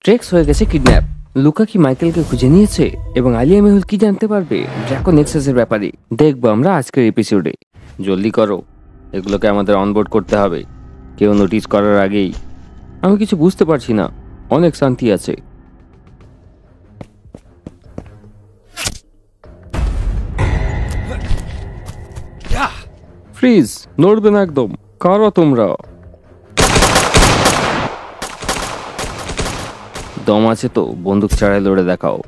ট্রেক্স হয়ে গেছে kidnap. Luka কি মাইকেলকে খুঁজে নিয়েছে এবং আলিয়া মেহুল কি জানতে পারবে ড্রাকো নেক্সাসের ব্যাপারে দেখবো আমরা আজকের এপিসোডে। জলদি করো, এগুলোকে আমাদের অনবোর্ড করতে হবে কেউ নোটিস করার আগেই। আমি কিছু বুঝতে পারছি না, অনেক শান্তি আছে। ফ্রিজ, নড়বে না একদম। কারো তোমরা দম আছে তো বন্দুক ছাড়াই লড়ে দেখাও।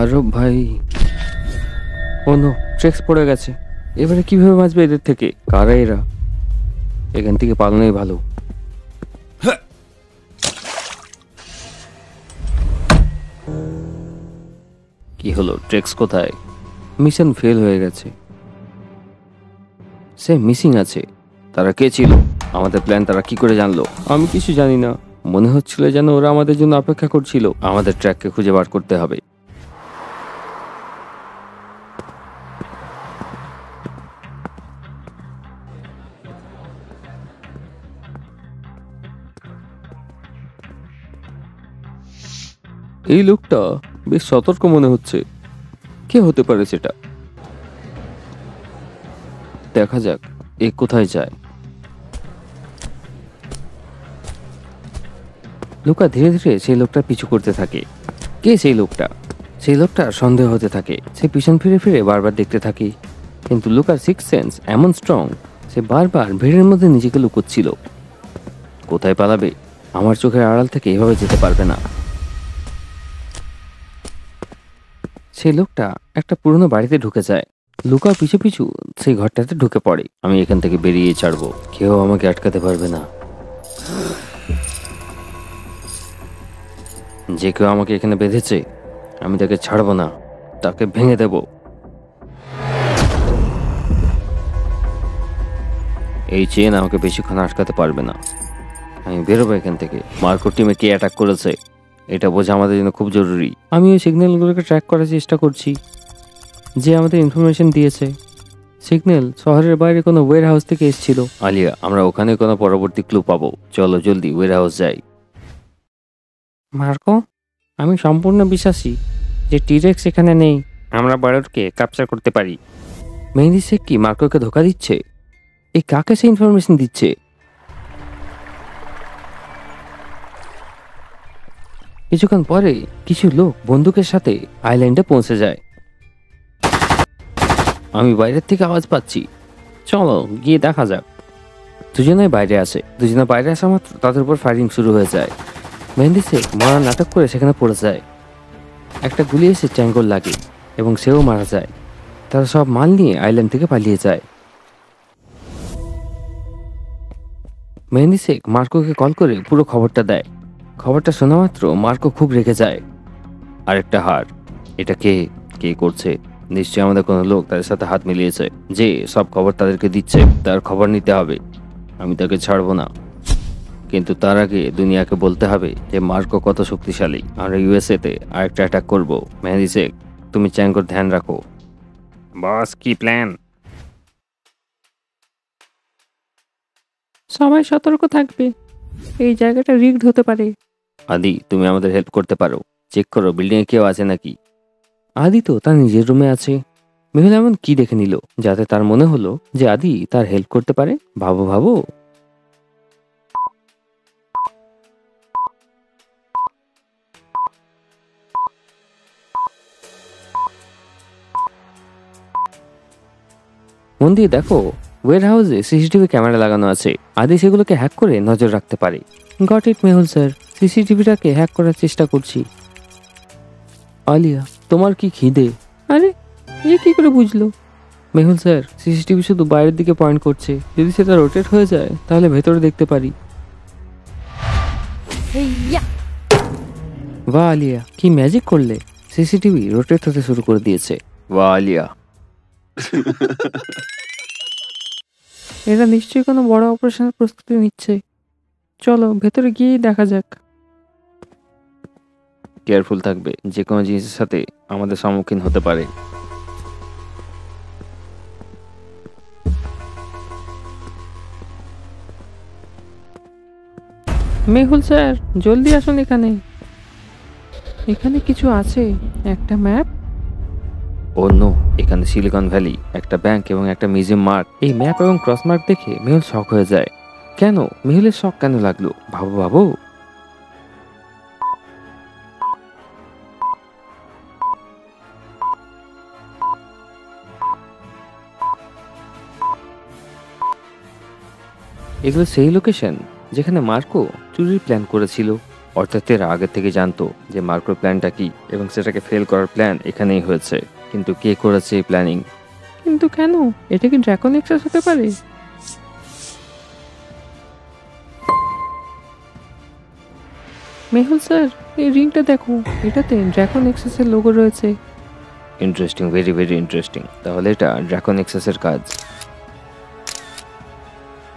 আরব ভাই, ও নো, ট্রেক্স পড়ে গেছে। এবারে কিভাবে বাঁচবে এদের থেকে? কারা এরা? এখান থেকে পালানোই ভালো। কি হলো? ট্রেক্স কোথায়? মিশন ফেল হয়ে গেছে। সে মিসিং আছে। তারা কে ছিল? আমাদের প্ল্যান তারা কি করে জানলো? আমি কিছু জানি না। মনে হচ্ছিল যেন ওরা আমাদের জন্য অপেক্ষা করছিল। আমাদের ট্র্যাককে খুঁজে বার করতে হবে। এই লোকটা বেশ সতর্ক মনে হচ্ছে। কে হতে পারে সেটা? দেখা যাক এ কোথায় যায়। লুকা ধীরে ধীরে সেই লোকটা পিছু করতে থাকে। কে সেই লোকটা? সেই লোকটা সন্দেহ হতে থাকে। সে পিছন ফিরে ফিরে বারবার দেখতে থাকে, কিন্তু লুকার সিক্স সেন্স এমন স্ট্রং, সে বারবার ভিড়ের মধ্যে নিজেকে লুকোচ্ছিল। কোথায় পালাবে? আমার চোখের আড়াল থেকে এভাবে যেতে পারবে না। সেই লোকটা একটা পুরনো বাড়িতে ঢুকে যায়। লুকা পিছু পিছু সেই ঘরটাতে ঢুকে পড়ে। আমি এখান থেকে বেরিয়ে ছাড়বো, কেউ আমাকে আটকাতে পারবে না। যে কেউ আমাকে এখানে বেঁধেছে, আমি তাকে ছাড়বো না, তাকে ভেঙে দেব। এই চেন আমাকে বেশিক্ষণ আটকাতে পারবে না। আমি বেরোবো এখান থেকে। মার্কো টিমে কে অ্যাটাক করেছে এটা বোঝা আমাদের জন্য খুব জরুরি। আমি ওই সিগন্যালগুলোকে ট্র্যাক করার চেষ্টা করছি যে আমাদের ইনফরমেশন দিয়েছে। সিগন্যাল শহরের বাইরে কোনো ওয়্যার হাউস থেকে এসেছিল। আলিয়া, আমরা ওখানে কোনো পরবর্তী ক্লু পাবো। চলো জলদি ওয়্যার হাউস যাই। মার্কো, আমি সম্পূর্ণ বিশ্বাসী যে টিরেক্স এখানে নেই। আমরা বারোরকে ক্যাপচার করতে পারি। মেহেদি শেখ কি মার্কোকে ধোকা দিচ্ছে? এই কাকে সে ইনফরমেশন দিচ্ছে? কিছুক্ষণ পরে কিছু লোক বন্দুকের সাথে আইল্যান্ডে পৌঁছে যায়। আমি বাইরের থেকে আওয়াজ পাচ্ছি। চলো গিয়ে দেখা যাক। দুজনে বাইরে আসে। দুজনে বাইরে আসা মাত্র তাদের উপর ফায়ারিং শুরু হয়ে যায়। মেহেদি শেখ মরার নাটক করে সেখানে পড়ে যায়। একটা গুলি এসে চ্যাঙ্গল লাগে এবং সেও মারা যায়। তারা সব মাল নিয়ে আইল্যান্ড থেকে পালিয়ে যায়। মেহেদি শেখ মার্কোকে কল করে পুরো খবরটা দেয়। খবরটা শোনা মাত্র মার্কো খুব রেগে যায়। আরেকটা হার। এটা কে কে করছে? নিশ্চয়ই আমাদের কোনো লোক তাদের সাথে হাত মিলিয়েছে, যে সব খবর তাদেরকে দিচ্ছে। তার খবর নিতে হবে। আমি তাকে ছাড়বো না, কিন্তু তার আগে দুনিয়াকে বলতে হবে যে মার্কো কত শক্তিশালী। আমরা ইউএসএ তে আরেকটা অ্যাটাক করব। মেহেদি শেখ, তুমি চ্যাঙ্গোর ধ্যান রাখো। বস, কি প্ল্যান? সবাই সতর্ক থাকবে, এই জায়গাটা রিগড হতে পারে। আদি, তুমি আমাদের হেল্প করতে পারো। চেক করো বিল্ডিং এ কেউ আছে নাকি। আদি তো তার নিজের রুমে আছে। মেহুল এমন কি দেখে নিল যাতে তার মনে হলো যে আদি তার হেল্প করতে পারে? ভাবো ভাবো। মন দিয়ে দেখো, ওয়্যার হাউসে সিসিটিভি ক্যামেরা লাগানো আছে। আদি সেগুলোকে হ্যাক করে নজর রাখতে পারে। গট ইট মেহুল স্যার, সিসিটিভিটাকে হ্যাক করার চেষ্টা করছি। আলিয়া, তোমার কি খিদে? আরে, এ কি করে বুঝলো? মেহুল স্যার, সিসিটিভি শুধু বাইরের দিকে পয়েন্ট করছে। যদি সেটা রোটেট হয়ে যায় তাহলে ভেতরে দেখতে পারি। হেইয়া! বাহ আলিয়া, কি ম্যাজিক করলে! সিসিটিভি রোটেট হতে শুরু করে দিয়েছে। বাহ আলিয়া, এরা নিশ্চয়ই কোনো বড় অপারেশনের প্রস্তুতি নিচ্ছে। চলো ভেতরে গিয়েই দেখা যাক। কেয়ারফুল থাকবে, যে কোনো জিনিসের সাথে আমাদের সম্মুখীন হতে পারে। মেহুল স্যার, জলদি আসুন এখানে। এখানে কিছু আছে, একটা ম্যাপ। ও নো, এখানে সিলিকন ভ্যালি, একটা ব্যাংক এবং একটা মিউজিয়াম মার্ক। এই ম্যাপ এবং ক্রস মার্ক দেখে মেহুল শক হয়ে যায়। কেন? মেহুলের শক কেন লাগলো? ভাবো ভাবো। এগুলো সেই লোকেশন যেখানে মার্কো চুরির প্ল্যান করেছিল। অর্থাৎ এরা আগে থেকে জানতো যে মার্কোর প্ল্যানটা কি, এবং সেটাকে ফেল করার প্ল্যান এখানেই হয়েছে। কিন্তু কে করেছে এই প্ল্যানিং? কিন্তু কেন? এটা কি ড্রাগন এক্সেস হতে পারে? মেহুল স্যার, এই রিংটা দেখো, এটাতে ড্রাগন এক্সেসের লোগো রয়েছে। Interesting, very very interesting. তাহলে এটা ড্রাগন এক্সেসের কাজ।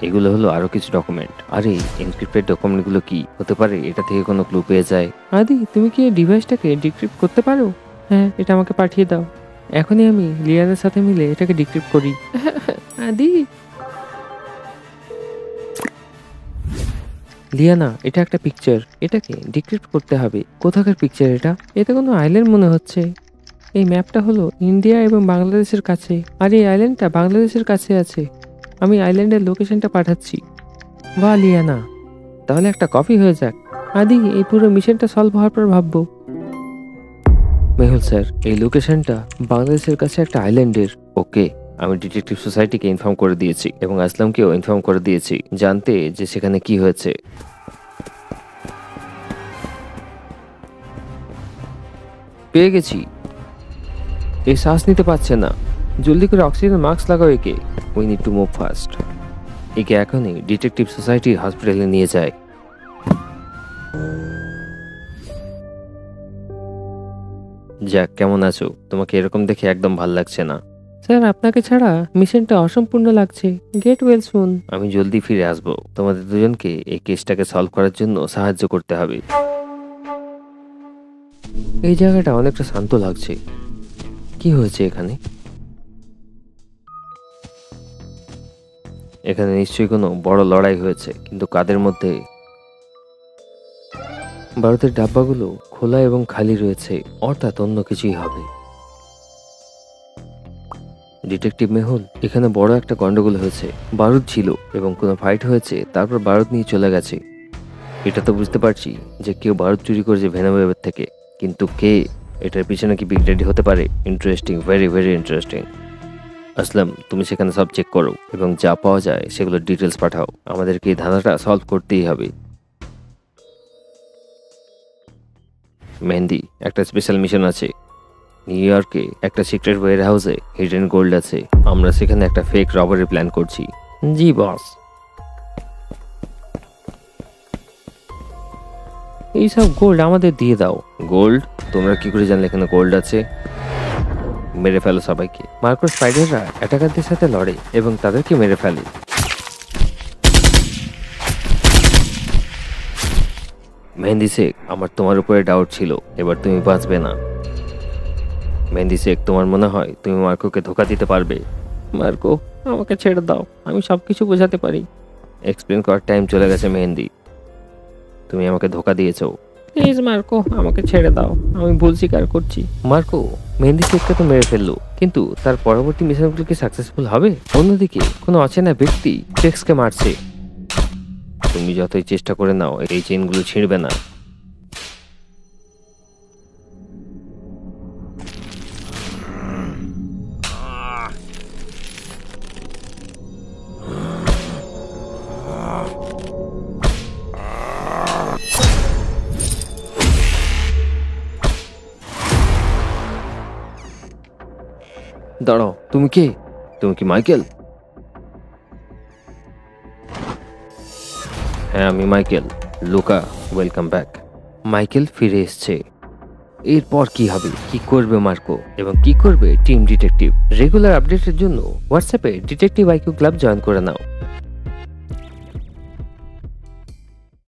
এগুলো হলো আরো কিছু ডকুমেন্ট। আরে এনক্রিপ্টেড ডকুমেন্টগুলো কি হতে পারে? এটা থেকে কোনো ক্লু পেয়ে যায়। আদি, তুমি কি এই ডিভাইসটাকে ডিক্রিপ্ট করতে পারো? হ্যাঁ, এটা আমাকে পাঠিয়ে দাও। এখনই আমি লিয়ানের সাথে মিলে এটাকে ডিক্রিপ্ট করি। আদি, লিয়ানা, এটা একটা পিকচার, এটাকে ডিক্রিপ্ট করতে হবে। কোথাকার পিকচার এটা? এটা কোনো আইল্যান্ড মনে হচ্ছে। এই ম্যাপটা হলো ইন্ডিয়া এবং বাংলাদেশের কাছে, আর এই আইল্যান্ডটা বাংলাদেশের কাছে আছে। আমি আইল্যান্ডের লোকেশনটা পাঠাচ্ছি। বাহ লিয়ানা, তাহলে একটা কপি হয়ে যাক। আদি, এই পুরো মিশনটা সলভ হওয়ার পর ভাববো। মেহুল স্যার, এই লোকেশনটা বাংলাদেশের কাছে একটা আইল্যান্ডের। ওকে, আমি ডিটেকটিভ সোসাইটিকে ইনফর্ম করে দিয়েছি এবং আসলামকেও ইনফর্ম করে দিয়েছি, জানতে যে সেখানে কি হয়েছে। পেয়ে গেছি। এই শ্বাস নিতে পারছে না, জলদি করে অক্সিজেন মাস্ক লাগাও একে। We need to move fast. একে এখনই ডিটেকটিভ সোসাইটির হসপিটালে নিয়ে যায়। যাক, কেমন আছো? তোমাকে এরকম দেখে একদম ভাল লাগছে না। স্যার, আপনাকে ছাড়া মিশনটা অসম্পূর্ণ লাগছে। Get well soon. আমি জলদি ফিরে আসবো। তোমাদের দুজনকে এই কেসটাকে সলভ করার জন্য সাহায্য করতে হবে। এই জায়গাটা অনেকটা শান্ত লাগছে। কি হয়েছে এখানে? এখানে নিশ্চয়ই কোনো বড় লড়াই হয়েছে, কিন্তু কাদের মধ্যে? ভারতের ডাব্বাগুলো খোলা এবং খালি রয়েছে, অর্থাৎ অন্য কিছুই হবে। ডিটেকটিভ মেহুল, এখানে বড় একটা গন্ডগোল হয়েছে। বারুদ ছিল এবং কোনো ফাইট হয়েছে, তারপর বারুদ নিয়ে চলে গেছে। এটা তো বুঝতে পারছি যে কেউ বারুদ চুরি করেছে ভেনম ওয়েবের থেকে, কিন্তু কে? এটার পিছনে কি বিগ ড্যাডি হতে পারে? Interesting, very very interesting. Aslam, তুমি সেখানে সব চেক করো এবং যা পাওয়া যায় সেগুলোর ডিটেলস পাঠাও। আমাদেরকে এই ধাঁধাটা সলভ করতেই হবে। মেহেন্দি, একটা স্পেশাল মিশন আছে। নিউ ইয়র্কে একটা সিক্রেট ওয়্যার হাউসে হিডেন গোল্ড আছে। আমরা সেখানে একটা ফেক রবারি প্ল্যান করছি। জি বস। এইসব গোল্ড আমাদের দিয়ে দাও। গোল্ড? তোমরা কি করে জানলে এখানে গোল্ড আছে? মেরে ফেলো সবাইকে। মার্কো স্পাইডাররা অ্যাটাকারদের সাথে লড়ে এবং তাদেরকে মেরে ফেলে। মেহেন্দি শেখ, আমার তোমার উপরে ডাউট ছিল, এবার তুমি বাঁচবে না। মেহেন্দি শেখ, তোমার মনে হয় তুমি মার্কোকে ধোকা দিতে পারবে? মার্কো, আমাকে ছেড়ে দাও, আমি সবকিছু বোঝাতে পারি। এক্সপ্লেন করার টাইম চলে গেছে মেহেন্দি। তুমি আমাকে ধোকা দিয়েছো। প্লিজ মার্কো, আমাকে ছেড়ে দাও, আমি ভুল স্বীকার করছি। মার্কো, মেহেন্দি শেখকে তো মেরে ফেললো, কিন্তু তার পরবর্তী মিশনগুলো কি সাকসেসফুল হবে? অন্যদিকে কোনো অচেনা ব্যক্তি ট্রেক্সকে মারছে। তুমি যতই চেষ্টা করে নাও, এই চেনগুলো ছিঁড়বে না। দাঁড়াও, তুমি কে? তুমি কি মাইকেল? হ্যাঁ, আমি Michael. Luca, welcome back. Michael ফিরে এসছে। এরপর কি হবে, কি করবে মার্কো এবং কি করবে টিম ডিটেকটিভ? রেগুলার আপডেটের জন্য হোয়াটসঅ্যাপে ডিটেকটিভ আইকিউ ক্লাব জয়েন করে নাও।